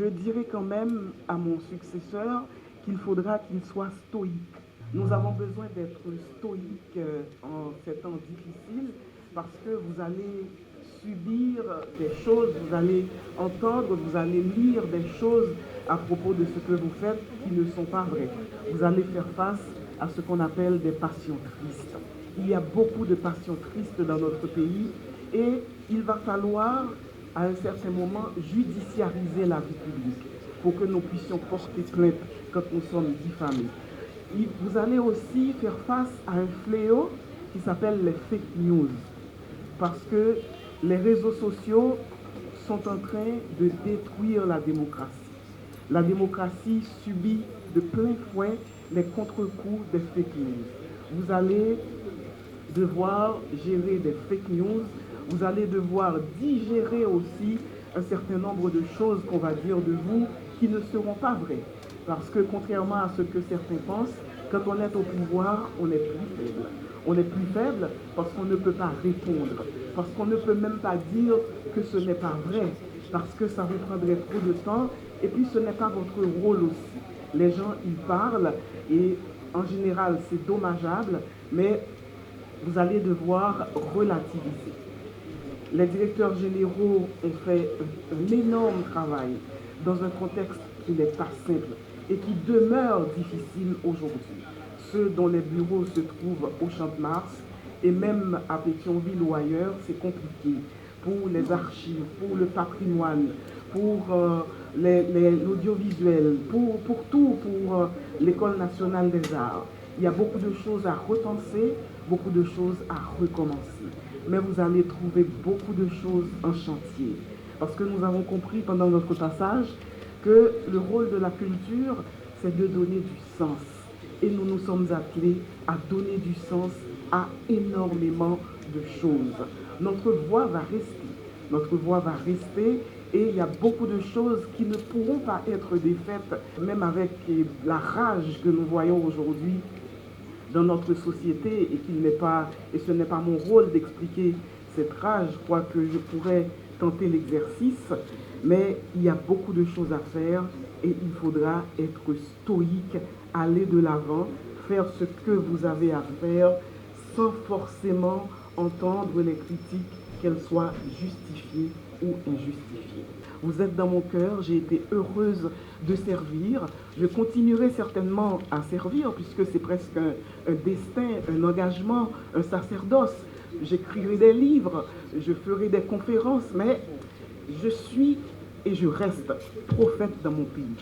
Je dirais quand même à mon successeur qu'il faudra qu'il soit stoïque. Nous avons besoin d'être stoïques en ces temps difficiles parce que vous allez subir des choses, vous allez entendre, vous allez lire des choses à propos de ce que vous faites qui ne sont pas vraies. Vous allez faire face à ce qu'on appelle des passions tristes. Il y a beaucoup de passions tristes dans notre pays et il va falloir à un certain moment judiciariser la vie publique pour que nous puissions porter plainte quand nous sommes diffamés. Vous allez aussi faire face à un fléau qui s'appelle les fake news parce que les réseaux sociaux sont en train de détruire la démocratie. La démocratie subit de plein fouet les contre-coups des fake news. Vous allez devoir gérer des fake news, vous allez devoir digérer aussi un certain nombre de choses qu'on va dire de vous qui ne seront pas vraies. Parce que contrairement à ce que certains pensent, quand on est au pouvoir, on est plus faible. On est plus faible parce qu'on ne peut pas répondre, parce qu'on ne peut même pas dire que ce n'est pas vrai, parce que ça vous prendrait trop de temps, et puis ce n'est pas votre rôle aussi. Les gens, ils parlent, et en général, c'est dommageable, mais vous allez devoir relativiser. Les directeurs généraux ont fait un énorme travail dans un contexte qui n'est pas simple et qui demeure difficile aujourd'hui. Ceux dont les bureaux se trouvent au Champ de Mars et même à Pétionville ou ailleurs, c'est compliqué pour les archives, pour le patrimoine, pour l'audiovisuel, pour tout, pour l'École nationale des arts. Il y a beaucoup de choses à repenser, beaucoup de choses à recommencer. Mais vous allez trouver beaucoup de choses en chantier. Parce que nous avons compris pendant notre passage que le rôle de la culture, c'est de donner du sens. Et nous nous sommes appelés à donner du sens à énormément de choses. Notre voix va rester. Notre voix va rester et il y a beaucoup de choses qui ne pourront pas être défaites, même avec la rage que nous voyons aujourd'hui dans notre société et ce n'est pas mon rôle d'expliquer cette rage, quoique je pourrais tenter l'exercice, mais il y a beaucoup de choses à faire et il faudra être stoïque, aller de l'avant, faire ce que vous avez à faire sans forcément entendre les critiques, qu'elles soient justifiées ou injustifiées. Vous êtes dans mon cœur, j'ai été heureuse de servir. Je continuerai certainement à servir puisque c'est presque un destin, un engagement, un sacerdoce. J'écrirai des livres, je ferai des conférences, mais je suis et je reste prophète dans mon pays.